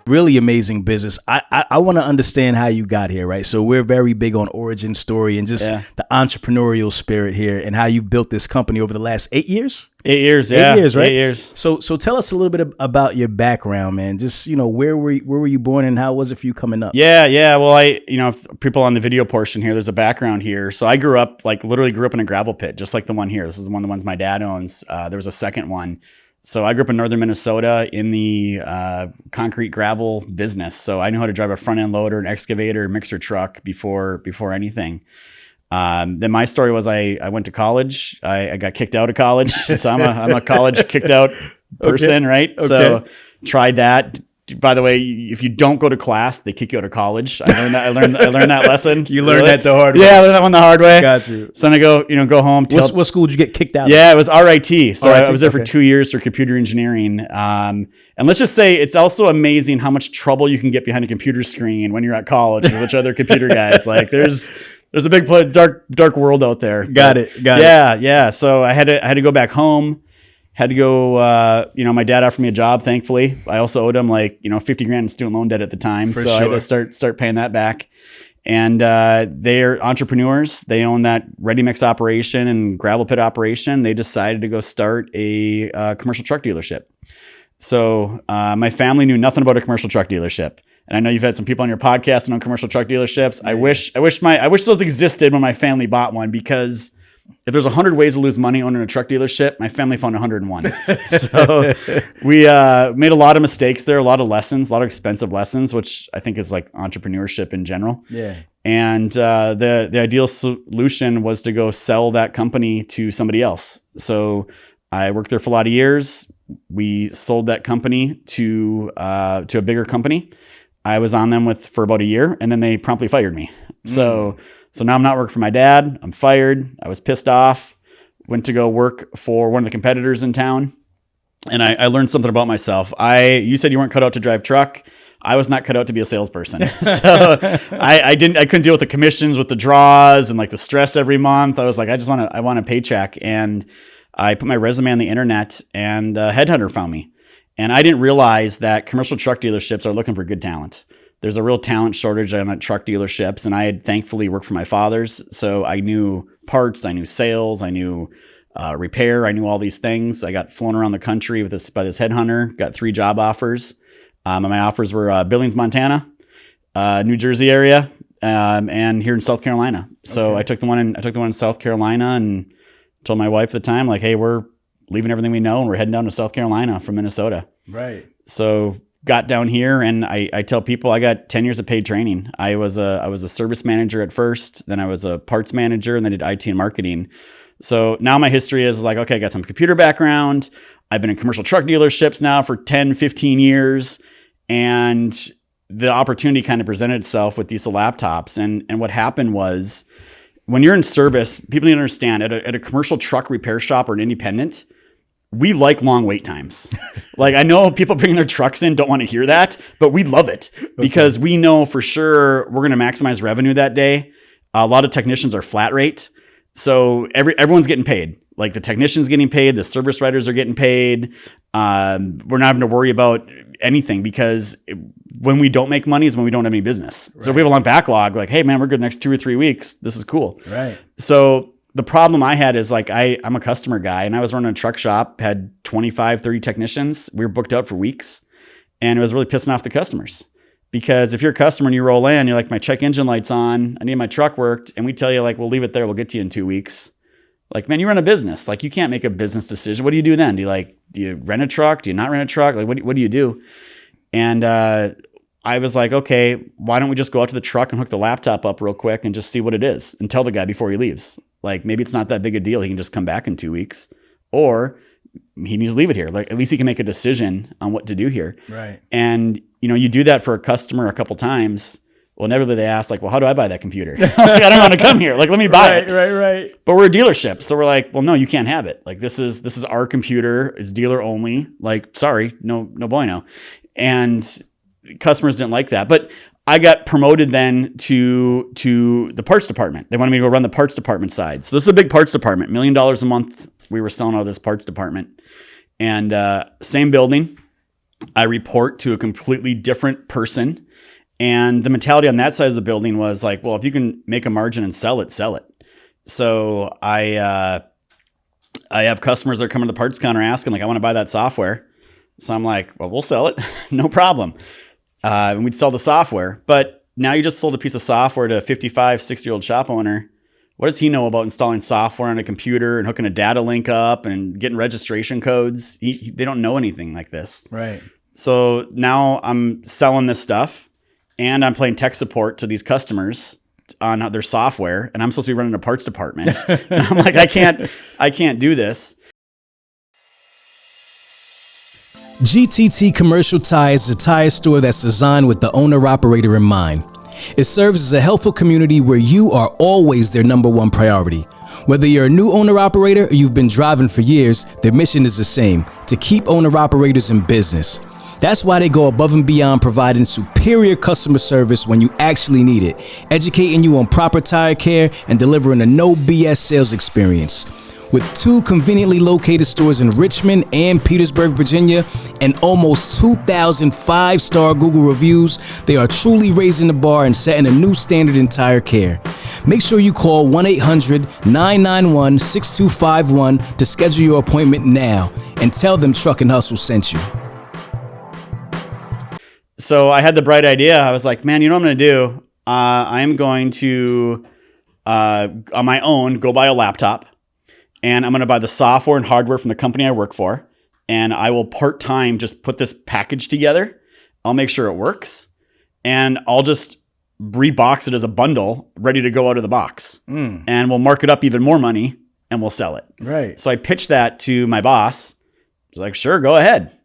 really amazing business. I want to understand how you got here, right? So we're very big on origin story and just the entrepreneurial spirit here and how you built this company over the last 8 years. 8 years, yeah. 8 years, right? 8 years. So tell us a little bit about your background, man. Just, where were you born and how was it for you coming up? Yeah. Well, people on the video portion here, there's a background here. So I literally grew up in a gravel pit, just like the one here. This is one of the ones my dad owns. There was a second one. So I grew up in northern Minnesota in the concrete gravel business. So I knew how to drive a front end loader, an excavator, mixer truck before anything. Then my story was I went to college. I got kicked out of college. So I'm a college kicked out person, right? Okay. So tried that. By the way, if you don't go to class, they kick you out of college. I learned that lesson. You learned that the hard way. Yeah, I learned that one the hard way. Got you. So then I go home. What school did you get kicked out of? Yeah, it was RIT. So I was there for 2 years for computer engineering. And let's just say it's also amazing how much trouble you can get behind a computer screen when you're at college with other computer guys. Like there's a big dark world out there. Got it. Yeah. So I had to go back home. Had to go, my dad offered me a job, thankfully. I also owed him $50,000 in student loan debt at the time. I had to start paying that back. And they're entrepreneurs. They own that ready mix operation and gravel pit operation. They decided to go start a commercial truck dealership. So my family knew nothing about a commercial truck dealership. And I know you've had some people on your podcast and on commercial truck dealerships. Yeah. I wish those existed when my family bought one, because if there's 100 ways to lose money owning a truck dealership, my family found 101. So we made a lot of mistakes there, a lot of lessons, a lot of expensive lessons, which I think is like entrepreneurship in general. Yeah. And the ideal solution was to go sell that company to somebody else. So I worked there for a lot of years. We sold that company to a bigger company. I was on them for about a year, and then they promptly fired me. So now I'm not working for my dad. I'm fired. I was pissed off. Went to go work for one of the competitors in town. And I learned something about myself. You said you weren't cut out to drive truck. I was not cut out to be a salesperson. So I couldn't deal with the commissions, with the draws and like the stress every month. I was like, I want a paycheck. And I put my resume on the internet, and a headhunter found me. And I didn't realize that commercial truck dealerships are looking for good talent. There's a real talent shortage on truck dealerships, and I had thankfully worked for my father's, so I knew parts, I knew sales, I knew repair, I knew all these things. I got flown around the country by this headhunter, got 3 job offers. And my offers were Billings, Montana, New Jersey area, and here in South Carolina. So I took the one in South Carolina and told my wife at the time, like, hey, we're leaving everything we know and we're heading down to South Carolina from Minnesota. Right. So got down here, and I tell people I got 10 years of paid training. I was a service manager at first, then I was a parts manager, and then did IT and marketing. So now my history is like, okay, I got some computer background. I've been in commercial truck dealerships now for 10, 15 years. And the opportunity kind of presented itself with Diesel Laptops. And what happened was, when you're in service, people need to understand at a commercial truck repair shop or an independent, we like long wait times. Like, I know people bringing their trucks in don't want to hear that, but we love it because we know for sure we're going to maximize revenue that day. A lot of technicians are flat rate. So everyone's getting paid. Like, the technician's getting paid, the service writers are getting paid. We're not having to worry about anything, because when we don't make money is when we don't have any business. Right. So if we have a long backlog, like, hey man, we're good the next 2 or 3 weeks. This is cool. Right. So the problem I had is, like, I'm a customer guy, and I was running a truck shop, had 25, 30 technicians. We were booked out for weeks, and it was really pissing off the customers. Because if you're a customer and you roll in, you're like, my check engine light's on, I need my truck worked, and we tell you, like, we'll leave it there, we'll get to you in 2 weeks. Like, man, you run a business. Like, you can't make a business decision. What do you do then? Do you rent a truck? Do you not rent a truck? Like, what do you do? And I was like, okay, why don't we just go out to the truck and hook the laptop up real quick and just see what it is, and tell the guy before he leaves. Like, maybe it's not that big a deal. He can just come back in 2 weeks, or he needs to leave it here. Like, at least he can make a decision on what to do here. Right. And, you do that for a customer a couple times. Well, inevitably they ask, like, well, how do I buy that computer? Like, I don't want to come here. Like, let me buy it. Right. But we're a dealership. So we're like, well, no, you can't have it. Like, this is our computer. It's dealer only. Like, sorry, no bueno. And customers didn't like that. But I got promoted then to the parts department. They wanted me to go run the parts department side. So this is a big parts department, $1 million a month. We were selling out of this parts department, and same building, I report to a completely different person. And the mentality on that side of the building was like, well, if you can make a margin and sell it, sell it. So I have customers that are coming to the parts counter asking, like, I want to buy that software. So I'm like, well, we'll sell it. No problem. And we'd sell the software. But now you just sold a piece of software to a 55, 60-year-old shop owner. What does he know about installing software on a computer and hooking a data link up and getting registration codes? They don't know anything like this. Right. So now I'm selling this stuff and I'm playing tech support to these customers on their software, and I'm supposed to be running a parts department. And I'm like, I can't do this. GTT Commercial Tires is a tire store that's designed with the owner-operator in mind. It serves as a helpful community where you are always their number one priority. Whether you're a new owner-operator or you've been driving for years, their mission is the same: to keep owner-operators in business. That's why they go above and beyond, providing superior customer service when you actually need it, educating you on proper tire care, and delivering a no BS sales experience. With 2 conveniently located stores in Richmond and Petersburg, Virginia, and almost 2,000 5-star Google reviews, they are truly raising the bar and setting a new standard in tire care. Make sure you call 1-800-991-6251 to schedule your appointment now and tell them Truck and Hustle sent you. So I had the bright idea. I was like, man, you know what I'm going to do? I am going to, on my own, go buy a laptop. And I'm going to buy the software and hardware from the company I work for. And I will part-time just put this package together. I'll make sure it works. And I'll just rebox it as a bundle ready to go out of the box. And we'll mark it up even more money and we'll sell it. Right. So I pitched that to my boss. He's like, sure, go ahead.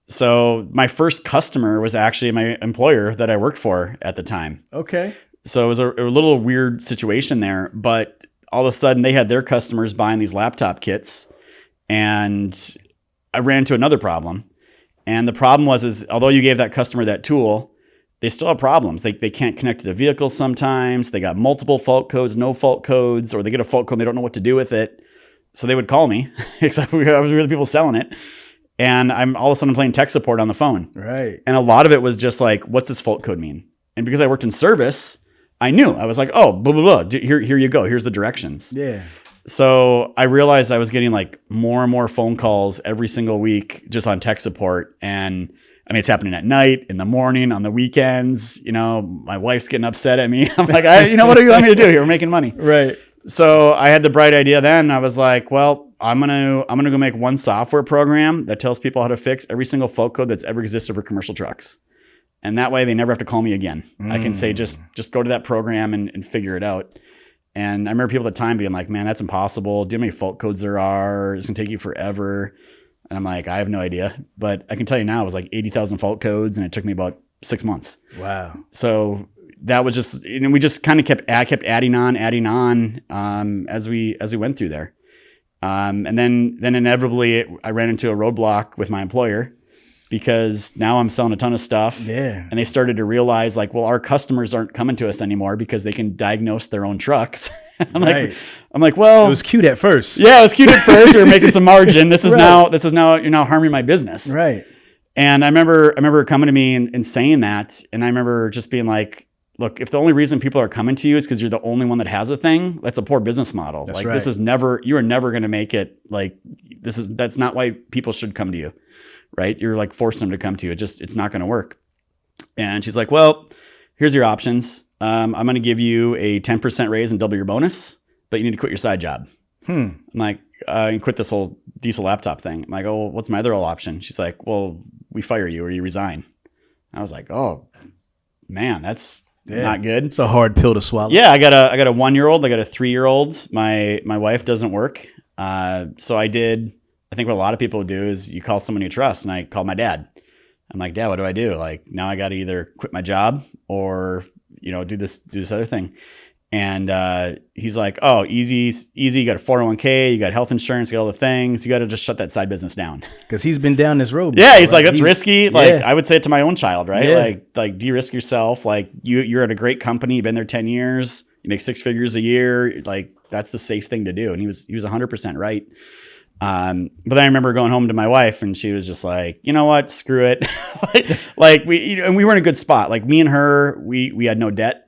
So my first customer was actually my employer that I worked for at the time. Okay. So it was a little weird situation there, but all of a sudden they had their customers buying these laptop kits, and I ran into another problem. And the problem was although you gave that customer that tool, they still have problems. They can't connect to the vehicle sometimes. They got multiple fault codes, no fault codes, or they get a fault code and they don't know what to do with it. So they would call me, except we were the people selling it. And I'm all of a sudden playing tech support on the phone. Right. And a lot of it was just like, what's this fault code mean? And because I worked in service, I knew. I was like, oh, blah, blah, blah. Here you go. Here's the directions. Yeah. So I realized I was getting like more and more phone calls every single week just on tech support. And I mean, it's happening at night, in the morning, on the weekends. You know, my wife's getting upset at me. I'm like, what do you want me to do here? We're making money. Right. So I had the bright idea then. I was like, well, I'm gonna go make one software program that tells people how to fix every single fault code that's ever existed for commercial trucks. And that way they never have to call me again. I can say, just go to that program and figure it out. And I remember people at the time being like, man, that's impossible. Do you know how many fault codes there are? It's gonna take you forever. And I'm like, I have no idea. But I can tell you now, it was like 80,000 fault codes, and it took me about 6 months. Wow. So that was just, we just kind of kept adding on as we went through there. And then inevitably I ran into a roadblock with my employer, because now I'm selling a ton of stuff. Yeah. And they started to realize like, well, our customers aren't coming to us anymore because they can diagnose their own trucks. I'm like, well, it was cute at first. Yeah, it was cute at first. We were making some margin. This is now, you're now harming my business. Right. And I remember coming to me and saying that. And I remember just being like, look, if the only reason people are coming to you is because you're the only one that has a thing, that's a poor business model. That's like, right. you are never going to make it. Like, that's not why people should come to you, right? You're like forcing them to come to you. It's not going to work. And she's like, well, here's your options. I'm going to give you a 10% raise and double your bonus, but you need to quit your side job. I'm like, and quit this whole diesel laptop thing. I'm like, oh, well, what's my other option? She's like, well, we fire you or you resign. I was like, oh man, that's not good. It's a hard pill to swallow. Yeah, I got a 1-year-old. I got a 3-year-old. My wife doesn't work. So I think what a lot of people do is you call someone you trust, and I called my dad. I'm like, Dad, what do I do? Like, now I got to either quit my job or, do this other thing. And he's like, oh, easy. You got a 401k, you got health insurance, you got all the things. You got to just shut that side business down. Because he's been down this road. Yeah, he's like, that's risky. Like, I would say it to my own child, right? Yeah. Like de-risk yourself. Like, you're at a great company. You've been there 10 years. You make 6 figures a year. Like, that's the safe thing to do. And he was 100% right. But then I remember going home to my wife and she was just like, you know what, screw it. like and we were in a good spot. Like me and her, we had no debt.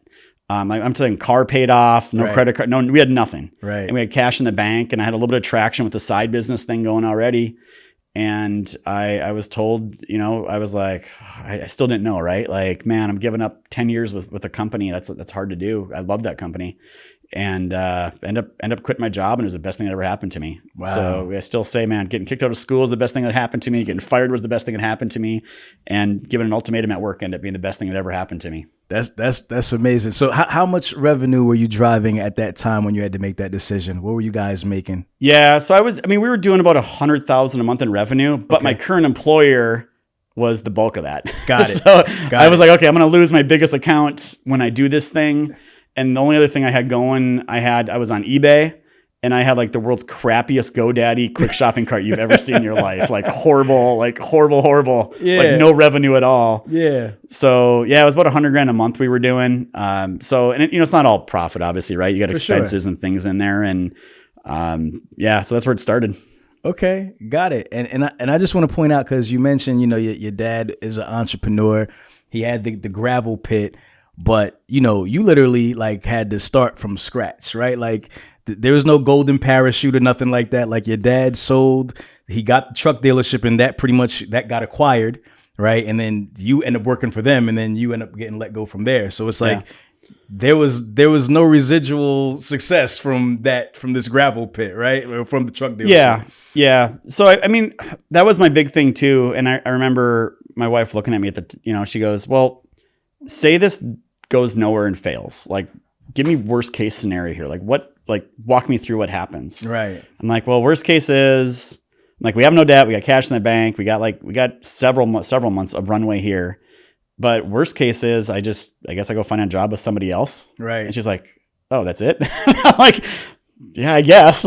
I'm saying car paid off, no credit card, no, we had nothing. Right. And we had cash in the bank and I had a little bit of traction with the side business thing going already. And I was told, I was like, I still didn't know, right? Like, man, I'm giving up 10 years with a company. That's hard to do. I love that company. And end up quitting my job, and it was the best thing that ever happened to me. Wow. So I still say, man, getting kicked out of school is the best thing that happened to me. Getting fired was the best thing that happened to me, and given an ultimatum at work ended up being the best thing that ever happened to me. That's amazing. So how much revenue were you driving at that time when you had to make that decision? What were you guys making? Yeah, so we were doing about $100,000 a month in revenue, but my current employer was the bulk of that. Got it. So I was like, okay, I'm going to lose my biggest account when I do this thing. And the only other thing I had going, I was on eBay, and I had like the world's crappiest GoDaddy quick shopping cart you've ever seen in your life. Like horrible. Yeah. Like no revenue at all. Yeah. So yeah, it was about $100,000 a month we were doing. So it's not all profit, obviously, right? You got expenses and things in there, and so that's where it started. Okay, got it. And I just want to point out, because you mentioned, your dad is an entrepreneur. He had the gravel pit. But, you literally like had to start from scratch, right? Like there was no golden parachute or nothing like that. Like your dad he got the truck dealership, and that pretty much that got acquired, right? And then you end up working for them, and then you end up getting let go from there. So it's like there was no residual success from this gravel pit, right? Or from the truck dealership. Yeah. So I mean, that was my big thing too. And I remember my wife looking at me she goes, well, say this goes nowhere and fails. Like, give me worst case scenario here. Like walk me through what happens. Right. I'm like, well, worst case is like, we have no debt. We got cash in the bank. We got several months of runway here. But worst case is I guess I go find a job with somebody else. Right. And she's like, oh, that's it. I'm like, yeah, I guess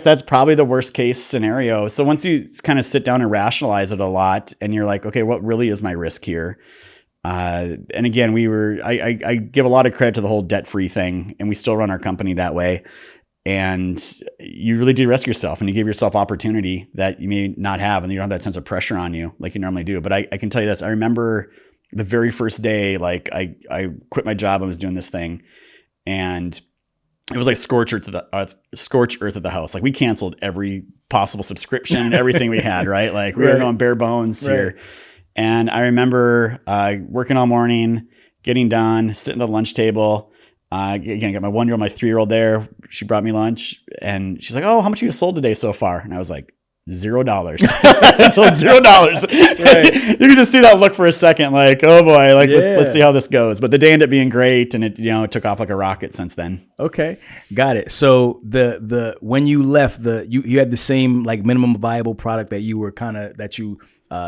that's probably the worst case scenario. So once you kind of sit down and rationalize it a lot, and you're like, okay, what really is my risk here? And again, I give a lot of credit to the whole debt-free thing, and we still run our company that way. And you really do risk yourself, and you give yourself opportunity that you may not have, and you don't have that sense of pressure on you like you normally do. But I can tell you this. I remember the very first day, like I quit my job and was doing this thing, and it was like scorched earth of the house. Like we canceled every possible subscription and everything we had, right? Like we were going bare bones here. And I remember working all morning, getting done, sitting at the lunch table. Again, I got my 1-year-old, my 3-year-old there. She brought me lunch, and she's like, "Oh, how much have you sold today so far?" And I was like, $0. I sold $0. Right. You can just see that look for a second, like, oh boy, like let's see how this goes. But the day ended up being great, and it took off like a rocket since then. Okay, got it. So the when you left, you had the same like minimum viable product that you were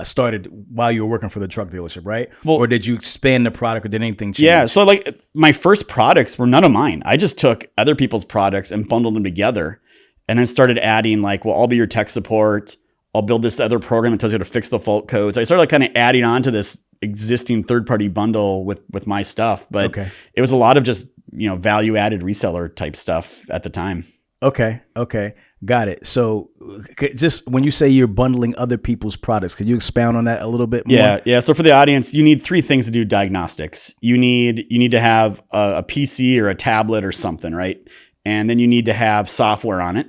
started while you were working for the truck dealership, right? Well, or did you expand the product, or did anything change? Yeah, so like my first products were none of mine. I just took other people's products and bundled them together, and then started adding like, well, I'll be your tech support. I'll build this other program that tells you how to fix the fault codes. I started like kind of adding on to this existing third-party bundle with my stuff, but it was a lot of just value-added reseller type stuff at the time. Okay. Got it. So just when you say you're bundling other people's products, could you expound on that a little bit more? Yeah. So for the audience, you need 3 things to do diagnostics. You need to have a PC or a tablet or something, right? And then you need to have software on it.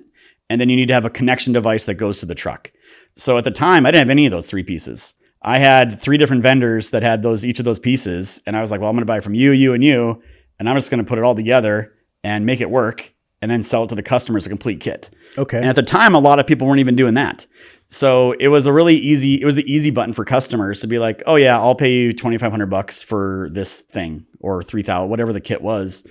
And then you need to have a connection device that goes to the truck. So at the time, I didn't have any of those 3 pieces. I had 3 different vendors that had each of those pieces. And I was like, well, I'm going to buy from you, you, and you. And I'm just going to put it all together and make it work, and then sell it to the customer as a complete kit. Okay. And at the time, a lot of people weren't even doing that. So it was the easy button for customers to be like, oh yeah, I'll pay you $2,500 for this thing, or $3,000, whatever the kit was.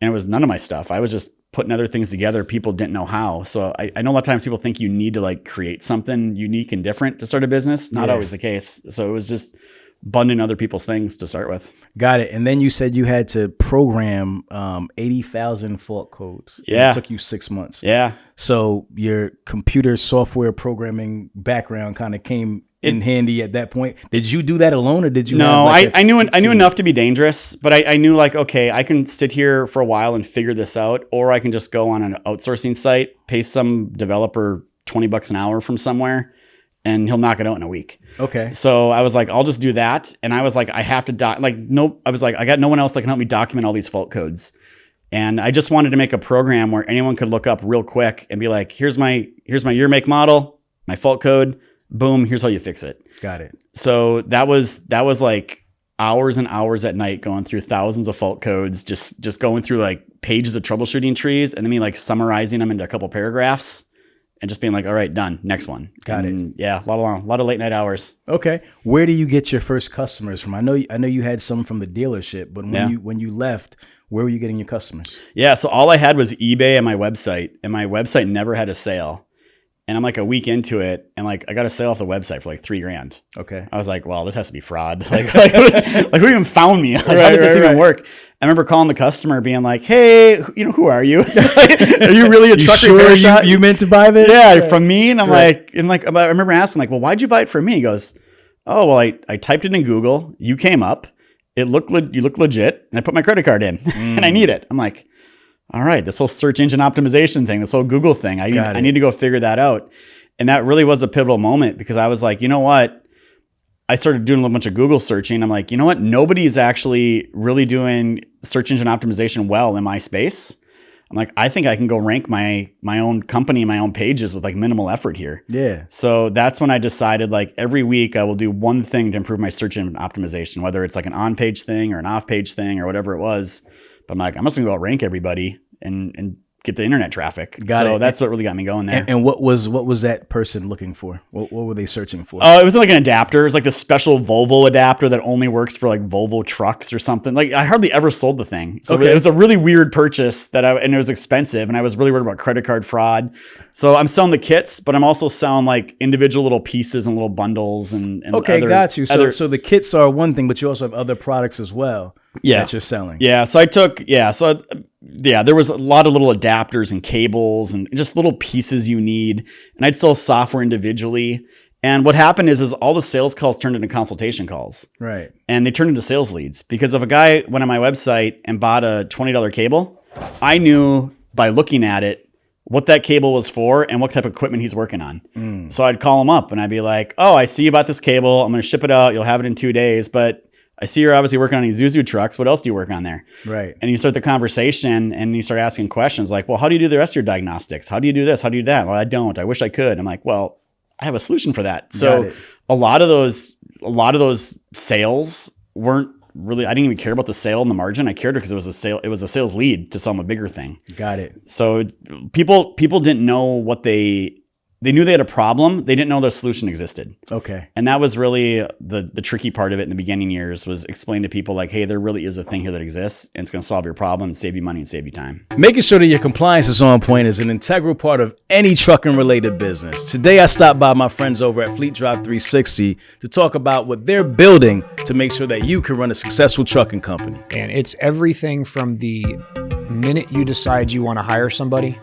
And it was none of my stuff. I was just putting other things together. People didn't know how. So I know a lot of times people think you need to like create something unique and different to start a business. Not always the case. So it was just bundling other people's things to start with. Got it. And then you said you had to program 80,000 fault codes. Yeah. It took you 6 months. Yeah. So your computer software programming background kind of came in handy at that point. Did you do that alone, or did you? No, I knew enough to be dangerous, but I knew like, okay, I can sit here for a while and figure this out, or I can just go on an outsourcing site, pay some developer $20 an hour from somewhere, and he'll knock it out in a week. Okay. So I was like, I'll just do that. And I was like, I have to I got no one else that can help me document all these fault codes. And I just wanted to make a program where anyone could look up real quick and be like, here's my year, make, model, my fault code, boom, here's how you fix it. Got it. So that was like hours and hours at night going through thousands of fault codes, just going through like pages of troubleshooting trees, and then me like summarizing them into a couple paragraphs and just being like, all right, done, next one. Got it. Yeah, a lot of late night hours. Okay. Where do you get your first customers from? I know you had some from the dealership, but when you left, where were you getting your customers? Yeah, so all I had was eBay and my website, and my website never had a sale. And I'm like a week into it, and like I got a sale off the website for like $3,000. Okay. I was like, well, this has to be fraud. Like who even found me? Like, how did this even work? I remember calling the customer, being like, "Hey, who are you? Are you really a truck repair shop? You meant to buy this? Yeah, from me." And I'm like, I remember asking, like, "Well, why'd you buy it from me?" He goes, "Oh, well, I typed it in Google. You came up. You look legit, and I put my credit card in, and I need it." I'm like, all right, this whole search engine optimization thing, this whole Google thing, I need to go figure that out. And that really was a pivotal moment, because I was like, you know what? I started doing a bunch of Google searching. I'm like, you know what? Nobody's actually really doing search engine optimization well in my space. I'm like, I think I can go rank my own company, my own pages with like minimal effort here. Yeah. So that's when I decided, like, every week I will do one thing to improve my search engine optimization, whether it's like an on-page thing or an off-page thing or whatever it was. But I'm like, I'm just gonna go outrank everybody and get the internet traffic. So that's what really got me going there. And what was that person looking for? What were they searching for? Oh, it was like an adapter. It was like the special Volvo adapter that only works for like Volvo trucks or something. Like, I hardly ever sold the thing. So it was a really weird purchase and it was expensive, and I was really worried about credit card fraud. So I'm selling the kits, but I'm also selling like individual little pieces and little bundles and got you. So the kits are one thing, but you also have other products as well. That you're selling. Yeah. So there was a lot of little adapters and cables and just little pieces you need. And I'd sell software individually. And what happened is all the sales calls turned into consultation calls. Right. And they turned into sales leads, because if a guy went on my website and bought a $20 cable, I knew by looking at it what that cable was for and what type of equipment he's working on. So I'd call him up and I'd be like, "Oh, I see you bought this cable. I'm going to ship it out. You'll have it in 2 days. But I see you're obviously working on these Isuzu trucks. What else do you work on there?" Right. And you start the conversation and you start asking questions like, "Well, how do you do the rest of your diagnostics? How do you do this? How do you do that?" "Well, I don't. I wish I could." I'm like, "Well, I have a solution for that." So a lot of those sales weren't really, I didn't even care about the sale and the margin. I cared because it was a sales lead to sell them a bigger thing. Got it. So people didn't know what they knew they had a problem. They didn't know the solution existed. Okay. And that was really the tricky part of it in the beginning years, was explain to people like, hey, there really is a thing here that exists, and it's going to solve your problem and save you money and save you time. Making sure that your compliance is on point is an integral part of any trucking related business. Today, I stopped by my friends over at FLEETDRIVE 360 to talk about what they're building to make sure that you can run a successful trucking company. And it's everything from the minute you decide you want to hire somebody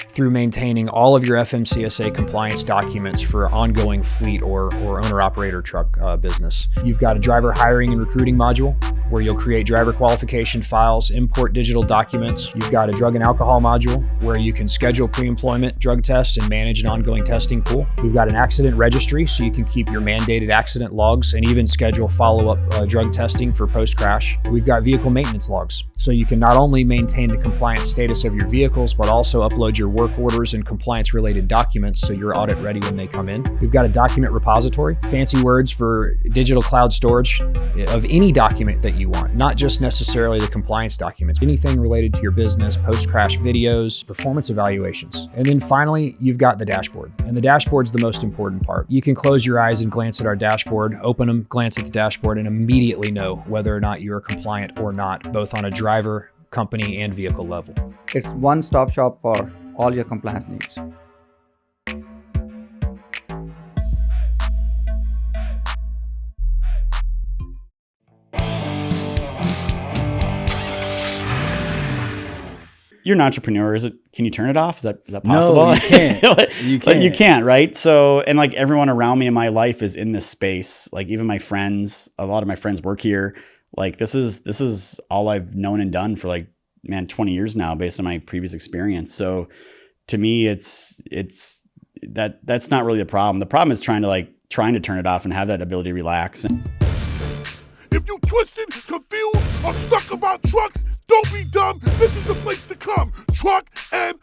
through maintaining all of your FMCSA compliance documents for ongoing fleet or owner-operator truck business. You've got a driver hiring and recruiting module where you'll create driver qualification files, import digital documents. You've got a drug and alcohol module where you can schedule pre-employment drug tests and manage an ongoing testing pool. We've got an accident registry so you can keep your mandated accident logs and even schedule follow-up drug testing for post-crash. We've got vehicle maintenance logs so you can not only maintain the compliance status of your vehicles, but also upload your work orders and compliance related documents so you're audit ready when they come in. We've got a document repository, fancy words for digital cloud storage of any document that you want, not just necessarily the compliance documents, anything related to your business, post-crash videos, performance evaluations. And then finally, you've got the dashboard. And the dashboard's the most important part. You can close your eyes and glance at our dashboard, open them, glance at the dashboard, and immediately know whether or not you're compliant or not, both on a driver, company, and vehicle level. It's one-stop shop for all your compliance needs. You're an entrepreneur. Can you turn it off? Is that possible? No, you can't. You can't. You can't, right? So, and like everyone around me in my life is in this space. Like even my friends, a lot of my friends work here. Like this is all I've known and done for 20 years now based on my previous experience. So to me, it's that's not really the problem. The problem is trying to turn it off and have that ability to relax. If you twisted, confused, or stuck about trucks, don't be dumb. This is the place to come. Truck and